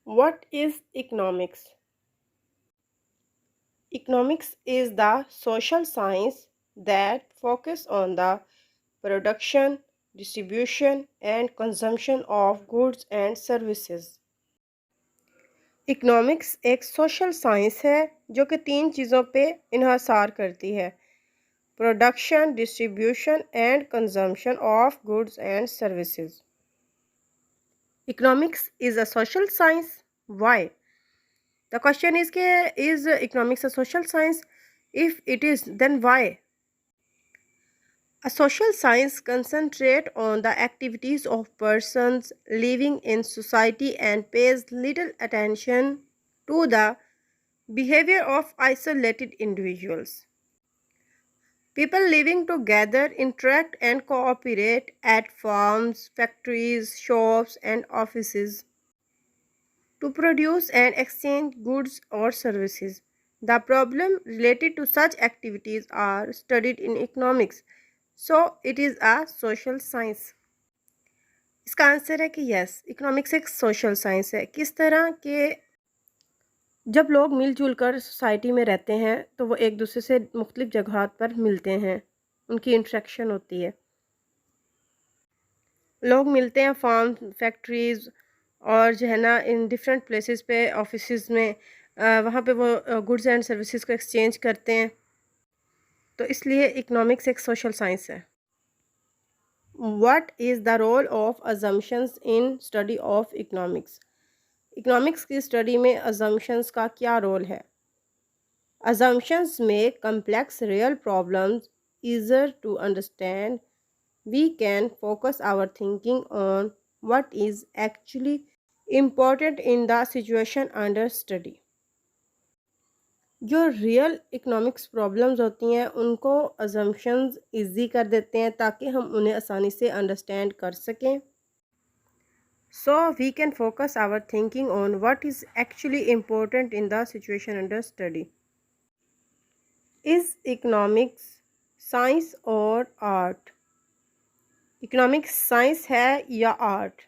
What is economics? Economics is the social science that focuses on the production, distribution and consumption of goods and services. Economics एक social science है जो कि तीन चीज़ों पे इन्हसार करती है: production, distribution and consumption of goods and services. Economics is a social science. Why? The question is economics a social science? If it is, then why? A social science concentrates on the activities of persons living in society and pays little attention to the behavior of isolated individuals. People living together interact and cooperate at farms, factories, shops, and offices to produce and exchange goods or services. The problem related to such activities are studied in economics, so it is a social science. इसका answer है कि yes, economics एक social science है. किस तरह के जब लोग मिलजुल कर सोसाइटी में रहते हैं तो वो एक दूसरे से मुख्तलिफ जगह पर मिलते हैं, उनकी इंट्रैक्शन होती है. लोग मिलते हैं फार्म, फैक्ट्रीज़ और जो है ना इन डिफरेंट प्लेसेस पे, ऑफिसेज में, वहाँ पे वो गुड्स एंड सर्विसेज को एक्सचेंज करते हैं. तो इसलिए इकोनॉमिक्स एक सोशल साइंस है. What is the role of assumptions in study of economics? Economics की स्टडी में अजम्पशंस का क्या रोल है? Assumptions make complex real problems easier to understand. We can focus our thinking on what is actually important in the situation under study. जो real economics problems होती हैं उनको assumptions easy कर देते हैं ताकि हम उन्हें आसानी से अंडरस्टैंड कर सकें. So we can focus our thinking on what is actually important in the situation under study. Is economics science और आर्ट? इकोनॉमिक्स साइंस है या art?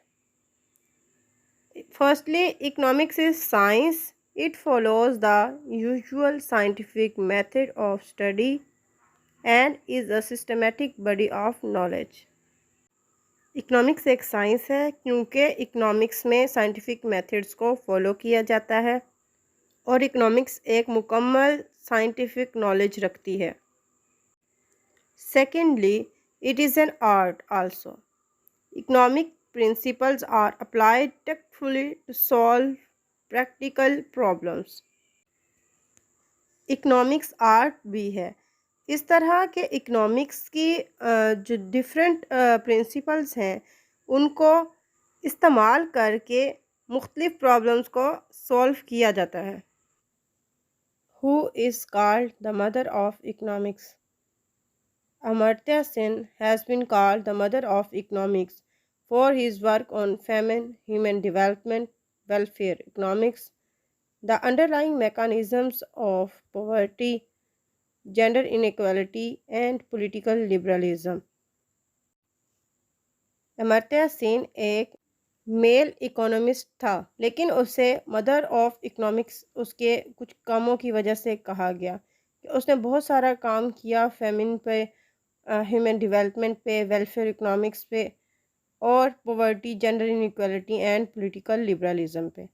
Firstly, economics is science. It follows the usual scientific method of study and is a systematic body of knowledge. Economics एक science है क्योंकि economics में scientific methods को follow किया जाता है और इकोनॉमिक्स एक मुकम्मल साइंटिफिक नॉलेज रखती है. Secondly, it is an art also. Economic principles are applied tactfully to solve practical problems. Economics art भी है. इस तरह के इकोनॉमिक्स की जो डिफरेंट प्रिंसिपल्स हैं उनको इस्तेमाल करके मुख्तलिफ प्रॉब्लम्स को सॉल्व किया जाता है. Who is called the mother of economics? Amartya Sen has been called the mother of economics for his work on famine, human development, welfare economics, the underlying mechanisms of poverty, gender inequality, and political liberalism. Amartya Sen एक mail economist था, लेकिन उसे mother of economics उसके कुछ कामों की वजह से कहा गया कि उसने बहुत सारा काम किया फेमिन पे, ह्यूमन डेवलपमेंट पे, वेलफेयर इकोनॉमिक्स पे और poverty, gender inequality and political liberalism पे.